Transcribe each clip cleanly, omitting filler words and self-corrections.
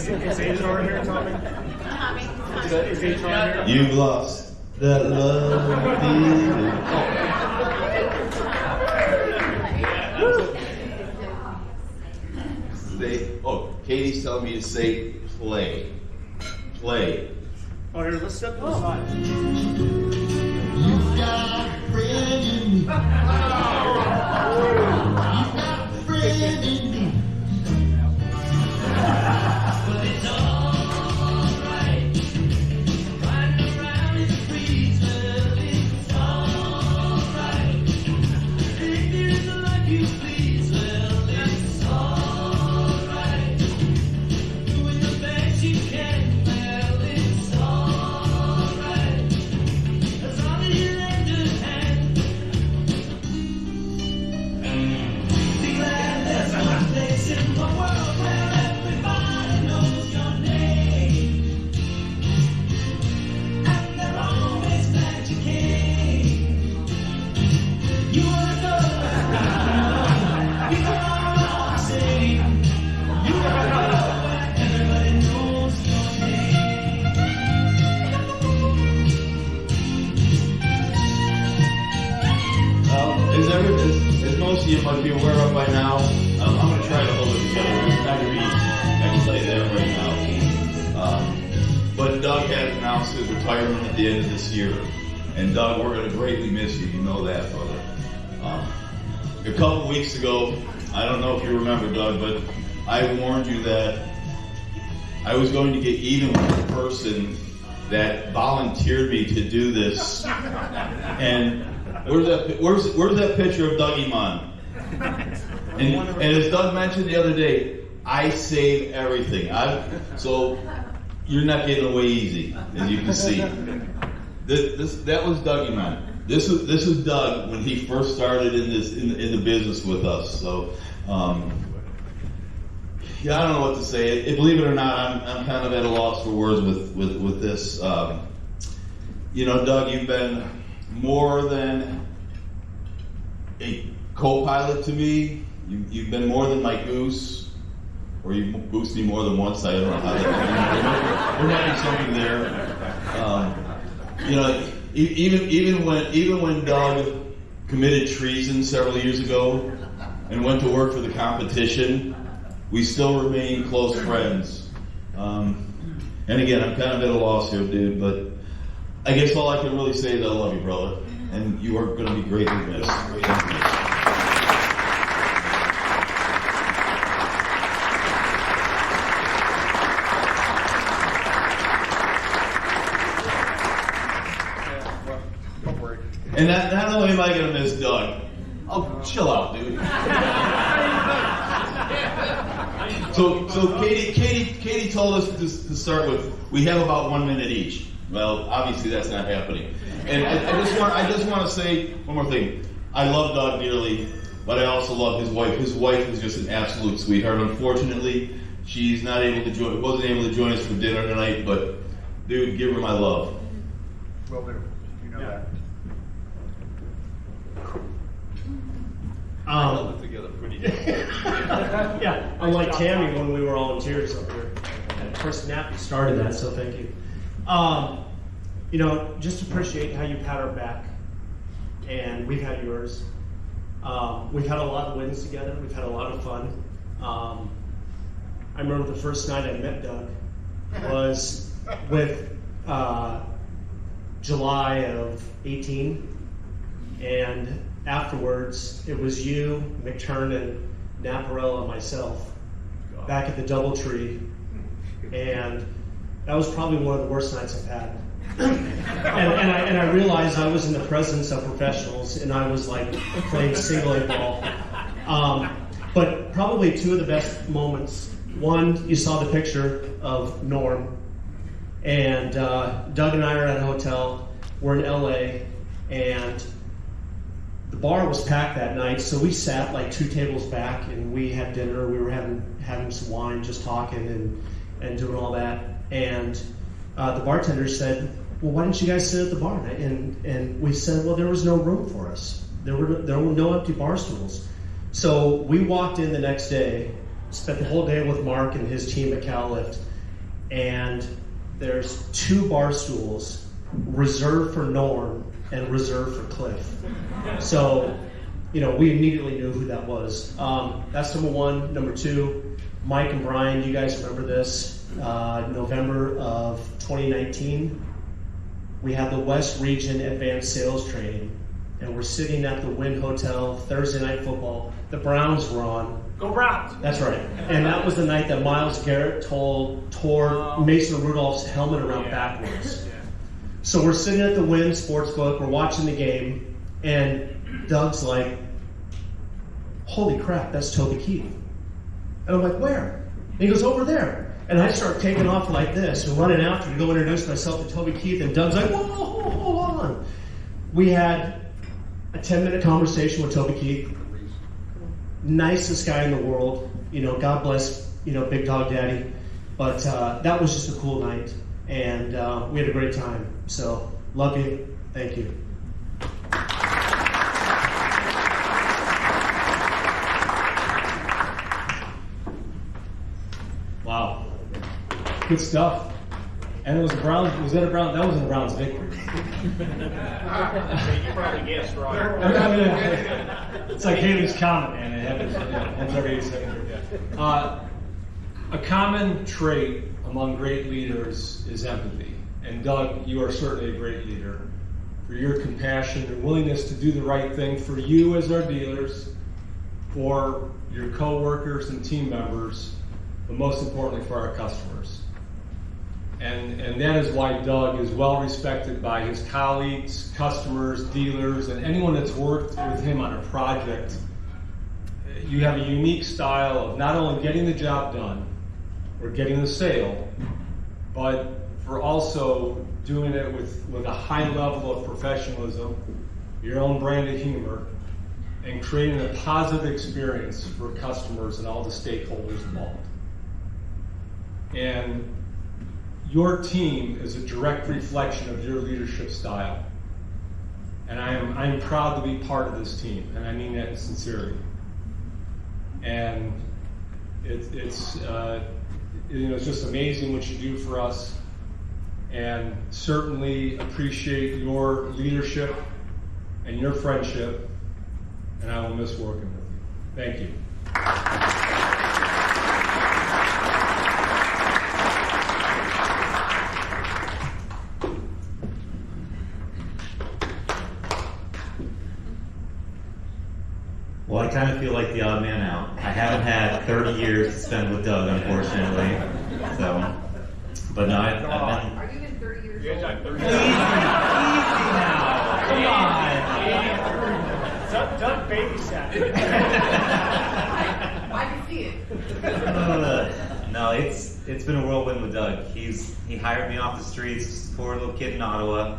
Is HR here, Tommy? Is HR here? You've lost that love feeling. Katie's telling me to say play. Play. Oh, here, let's step to the side. You've got a friend in me. You've got a friend in me. But it's alright. Riding around in the breeze, well, it's alright. If there's a life you please, well, it's alright. Doing the best you can, well, it's alright. As long as you lend a hand. Be glad there's one place in the world where everybody knows your name. And they're always glad you came. You are good. You are all the same. You are good. Everybody knows your name. As most of you might be aware of by now, I'm going to try to hold it together. It's not going to be, I can tell you that right now. But Doug has announced his retirement at the end of this year. And Doug, we're going to greatly miss you. You know that, brother. A couple weeks ago, I don't know if you remember, Doug, but I warned you that I was going to get even with the person that volunteered me to do this. And where's that picture of Doug Iman? And as Doug mentioned the other day, I save everything. So you're not getting away easy, as you can see. That was Doug Iman. This was Doug when he first started in the business with us. So yeah, I don't know what to say. Believe it or not, I'm kind of at a loss for words with this. You know, Doug, you've been more than a co-pilot to me. You've been more than my goose, or you goosed me more than once. I don't know how that. There might be something there. You know, even when Doug committed treason several years ago and went to work for the competition, we still remain close friends. And again, I'm kind of at a loss here, dude, but I guess all I can really say is I love you, brother, and you are going to be greatly missed. Thank you. And not only am I going to miss Doug, oh, chill out, dude. So Katie told us to start with, we have about 1 minute each. Well, obviously that's not happening. And I just want to say one more thing. I love Doug dearly, but I also love his wife. His wife is just an absolute sweetheart. Unfortunately, she's not able to wasn't able to join us for dinner tonight, but dude, give her my love. Will do. You know that. Held it together pretty good. Yeah, unlike Tammy when we were all in tears up here. And Chris Nappy started that, so thank you. You know, just appreciate how you pat our back, and we've had yours. We've had a lot of wins together. We've had a lot of fun. I remember the first night I met Doug was with July of 18, and afterwards, it was you, McTurnan, Naparella, and myself back at the DoubleTree, and that was probably one of the worst nights I've had. and I realized I was in the presence of professionals, and I was like playing single A ball. But probably two of the best moments. One, you saw the picture of Norm, and Doug and I are at a hotel. We're in LA, and the bar was packed that night, so we sat like 2 tables back, and we had dinner. We were having some wine, just talking and doing all that. And the bartender said, "Well, why didn't you guys sit at the bar?" And we said, "Well, there was no room for us. There were no empty bar stools." So we walked in the next day spent the whole day with Mark and his team at CalLift, and there's 2 bar stools reserved for Norm and reserved for Cliff. So, we immediately knew who that was. That's number 1. Number 2, Mike and Brian, you guys remember this, November of 2019, we had the West Region Advanced Sales Training, and we're sitting at the Wynn Hotel, Thursday Night Football. The Browns were on. Go Browns! That's right. And that was the night that Myles Garrett tore Mason Rudolph's helmet around backwards. Yeah. So we're sitting at the Wynn Sportsbook, we're watching the game, and Doug's like, holy crap, that's Toby Keith. And I'm like, where? And he goes, over there. And I start taking off like this and running after to go introduce myself to Toby Keith, and Doug's like, whoa, hold on. We had a 10-minute conversation with Toby Keith. Nicest guy in the world. God bless, Big Dog Daddy. But that was just a cool night. And we had a great time. So, love you. Thank you. Wow. Good stuff. And it was a Browns, that was a Browns victory. You probably guessed right. It's like Haley's Comet, man. It happens every 8 seconds. A common trait among great leaders is empathy. And Doug, you are certainly a great leader. For your compassion and willingness to do the right thing for you as our dealers, for your co-workers and team members, but most importantly for our customers. And that is why Doug is well respected by his colleagues, customers, dealers, and anyone that's worked with him on a project. You have a unique style of not only getting the job done or getting the sale, but for also doing it with a high level of professionalism, your own brand of humor, and creating a positive experience for customers and all the stakeholders involved. And your team is a direct reflection of your leadership style. And I'm proud to be part of this team, and I mean that sincerely. And it's just amazing what you do for us, and certainly appreciate your leadership and your friendship, and I will miss working with you. Thank you. Well, I kind of feel like the odd man out. I haven't had 30 years to spend with Doug, unfortunately. So, but no, I've been. Are you even 30 years Yes, old? I'm 30. Easy now. Come on. Doug babysat. I can see it. No, it's been a whirlwind with Doug. He hired me off the streets, poor little kid in Ottawa.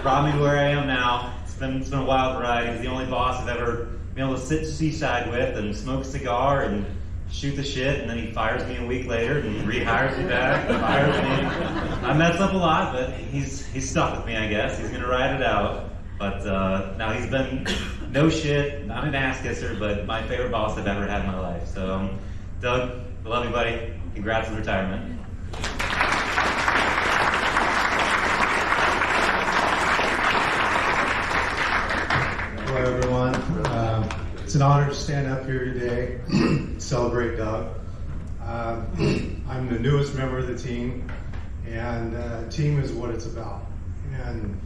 Brought me to where I am now. It's been a wild ride. He's the only boss I've ever been able to sit seaside with and smoke a cigar and shoot the shit, and then he fires me a week later and rehires me back and fires me. I mess up a lot, but he's stuck with me, I guess. He's gonna ride it out. But now he's been no shit, not an ass kisser, but my favorite boss I've ever had in my life. So Doug, I love you, buddy. Congrats on retirement. Hello, everyone. It's an honor to stand up here today, celebrate Doug. I'm the newest member of the team, and team is what it's about. And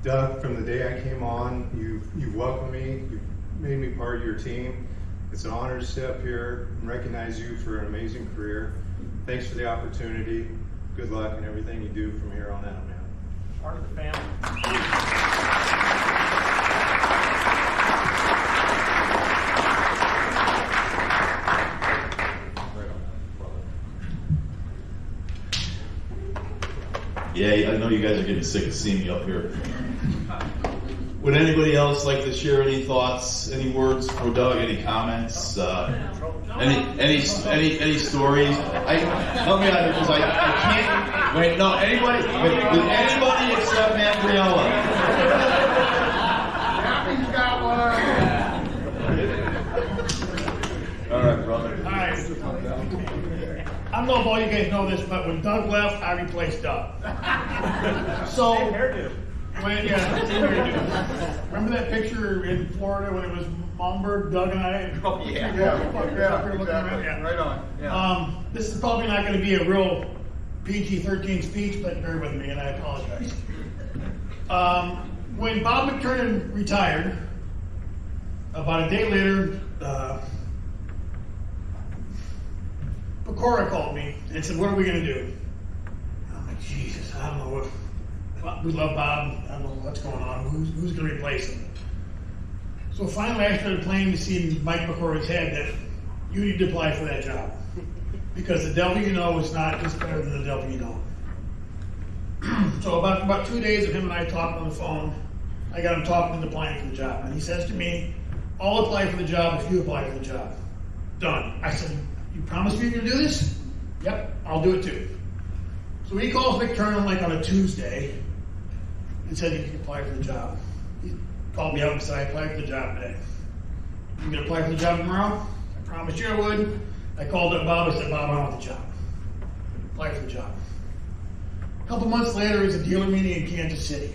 Doug, from the day I came on, you've welcomed me, you've made me part of your team. It's an honor to sit up here and recognize you for an amazing career. Thanks for the opportunity. Good luck in everything you do from here on out, man. Part of the family. Yeah, I know you guys are getting sick of seeing me up here. Would anybody else like to share any thoughts, any words for Doug, any comments, any stories? Help me out because I can't. Wait, no, anybody? With anybody except Mandriella. All right, brother. don't know if all you guys know this, but when Doug left, I replaced Doug. So, Same hairdo. yeah, same hairdo. Remember that picture in Florida when it was Malmberg, Doug and I? Oh, yeah. Up here looking around? Yeah. Right on. Yeah. This is probably not going to be a real PG-13 speech, but bear with me, and I apologize. When Bob McTurnan retired, about a day later, Pecora called me and said, "What are we going to do?" And I'm like, Jesus, I don't know what. We love Bob. I don't know what's going on. Who's going to replace him? So finally, I started playing to see in Mike Pecora's head that you need to apply for that job. Because the devil you know is not just better than the devil you know. So about 2 days of him and I talked on the phone, I got him talking and applying for the job. And he says to me, "I'll apply for the job if you apply for the job." Done. I said, "You promise me you're going to do this?" "Yep, I'll do it too." So he calls McTurnan like on a Tuesday and said he can apply for the job. He called me up and said, "I applied for the job today. You going to apply for the job tomorrow?" I promised you I would. I called up Bob. I said, "Bob, I want the job." Apply for the job. A couple months later, it's a dealer meeting in Kansas City.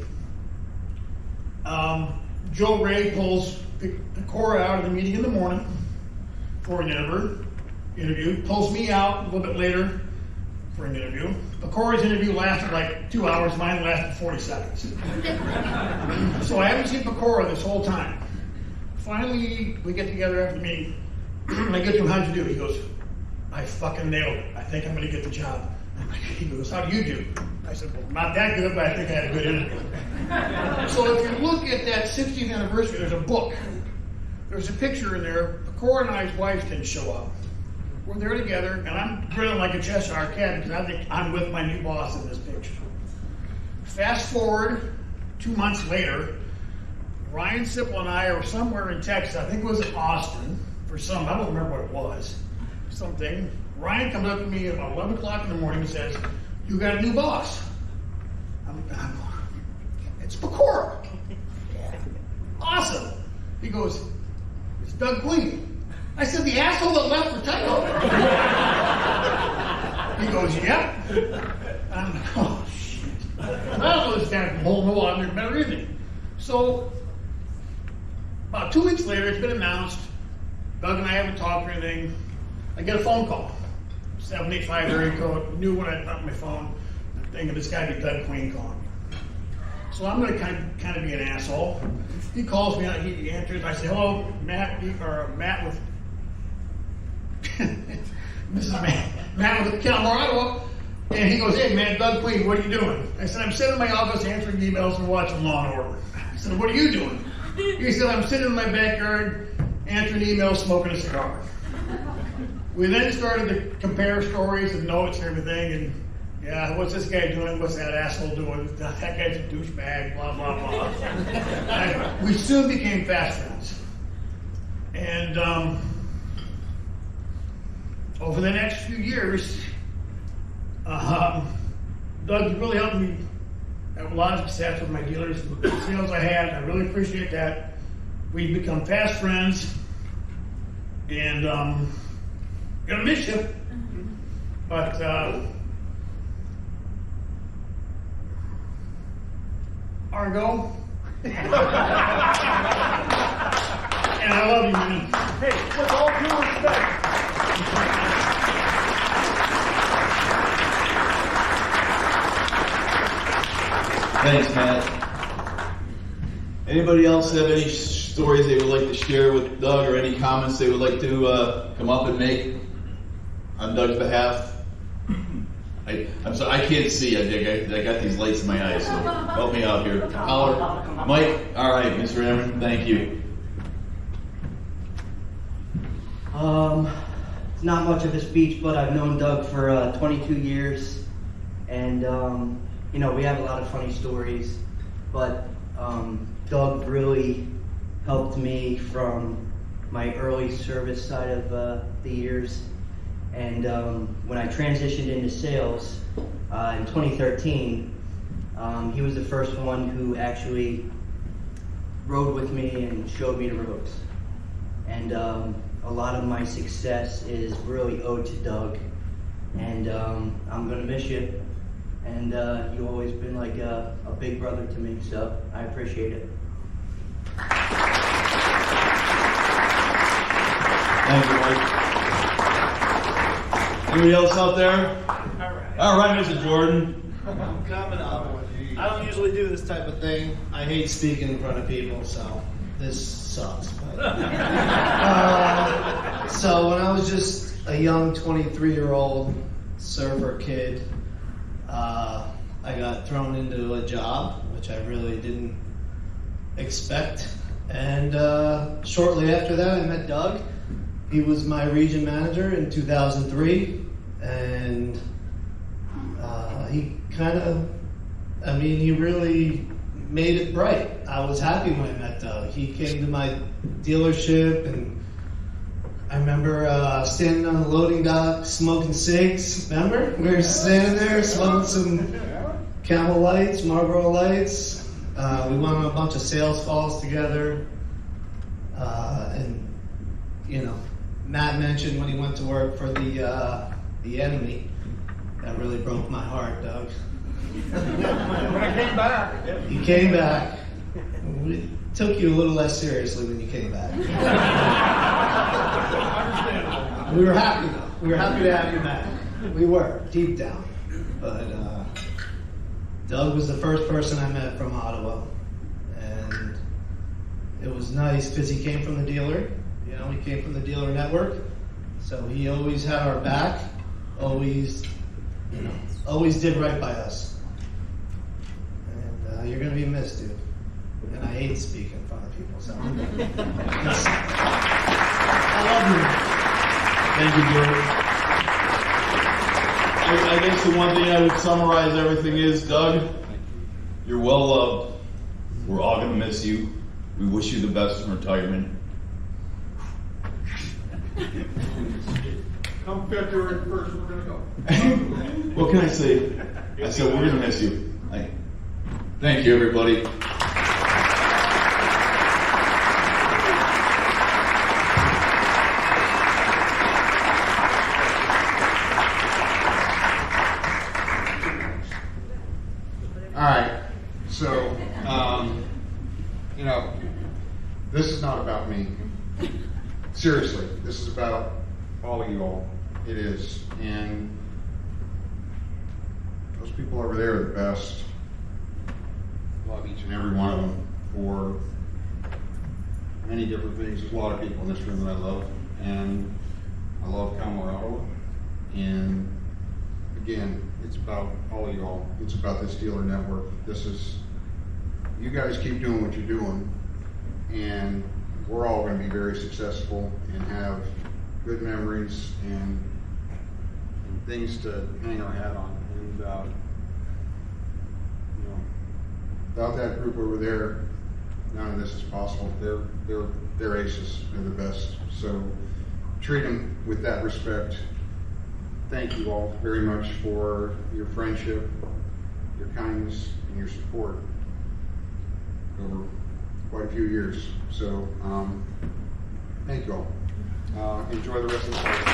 Joe Ray pulls Pecora out of the meeting in the morning for an interview, pulls me out a little bit later for an interview. Pecora's interview lasted like 2 hours, mine lasted 40 seconds. So I haven't seen Pecora this whole time. Finally, we get together after the meeting. I get to him, "How'd you do?" He goes, "I fucking nailed it. I think I'm going to get the job." He goes, "How do you do?" I said, "Well, not that good, but I think I had a good interview." So if you look at that 60th anniversary, there's a book. There's a picture in there. Pecora and I's wives didn't show up. We're there together, and I'm grinning like a Cheshire cat because I think I'm with my new boss in this picture. Fast forward 2 months later, Ryan Sipple and I are somewhere in Texas. I think it was in Austin for some, I don't remember what it was, something. Ryan comes up to me at about 11 o'clock in the morning and says, "You got a new boss." It's Pecora. Awesome. He goes, "It's Doug Queen." I said, "The asshole that left for Tyco." He goes, "Yep." And I'm like, "Oh, shit. I don't know this guy from Hole in the Wall. I've never met or anything." So, about 2 weeks later, it's been announced. Doug and I haven't talked or anything. I get a phone call. 785 area code. Knew when I got my phone. I'm thinking this guy be Doug Queen calling me. So I'm going to kind of be an asshole. He calls me out. He answers. I say, "Hello, Matt with this is Matt with Kalmar, Ottawa." And he goes, "Hey, man, Doug Queen, what are you doing?" I said, "I'm sitting in my office answering emails and watching Law and Order." I said, "What are you doing?" He said, "I'm sitting in my backyard answering emails, smoking a cigar." We then started to compare stories and notes and everything, and yeah, what's this guy doing? What's that asshole doing? That guy's a douchebag, blah, blah, blah. We soon became fast friends. And over the next few years, Doug really helped me have a lot of success with my dealers, the sales I had. I really appreciate that. We've become fast friends, and gonna miss you. But Argo, and I love you, man. Hey, with all due respect. Thanks, Matt. Anybody else have any stories they would like to share with Doug, or any comments they would like to come up and make on Doug's behalf? I'm sorry, I can't see. I got these lights in my eyes, so help me out here. Holler. Mike? All right, Mr. Amron, thank you. It's not much of a speech, but I've known Doug for 22 years, and you know, we have a lot of funny stories, but Doug really helped me from my early service side of the years. And when I transitioned into sales in 2013, he was the first one who actually rode with me and showed me the ropes. And a lot of my success is really owed to Doug. and I'm gonna miss you. And you've always been like a big brother to me, so I appreciate it. Thank you, Mike. Anybody else out there? All right, Mr. Jordan. I'm coming up. I don't usually do this type of thing. I hate speaking in front of people, so this sucks. So when I was just a young 23-year-old surfer kid, I got thrown into a job, which I really didn't expect. And shortly after that, I met Doug. He was my region manager in 2003, and he kind of, he really made it bright. I was happy when I met Doug. He came to my dealership, and I remember standing on the loading dock smoking cigs. Remember? We were standing there smoking some Camel Lights, Marlboro Lights. We went on a bunch of sales calls together. And, Matt mentioned when he went to work for the enemy. That really broke my heart, Doug. When I came back. You came back. We took you a little less seriously when you came back. Understandable. We were happy though. We were happy to have you back. We were, deep down. But Doug was the first person I met from Ottawa. And it was nice because he came from the dealer. He came from the dealer network. So he always had our back. Always did right by us. And you're going to be missed, dude. And I hate speaking in front of people, so. I love you. Thank you, Jordan. I guess the one thing I would summarize everything is, Doug, you're well loved. We're all going to miss you. We wish you the best in retirement. Come February 1st, we're gonna go. What can I say? I said we're going to miss you. Thank you, everybody. All right, so, this is not about me. Seriously, this is about all of you all. It is. And those people over there are the best. Love each and every one of them for many different things. There's a lot of people in this room that I love. And I love Kalmar, Ottawa. And again, it's about all of y'all. It's about this dealer network. You guys keep doing what you're doing, and we're all going to be very successful and have good memories and things to hang our hat on. And without that group over there, none of this is possible. They're aces. They're the best. So treat them with that respect. Thank you all very much for your friendship, your kindness, and your support over quite a few years. So thank you all. Enjoy the rest of the party.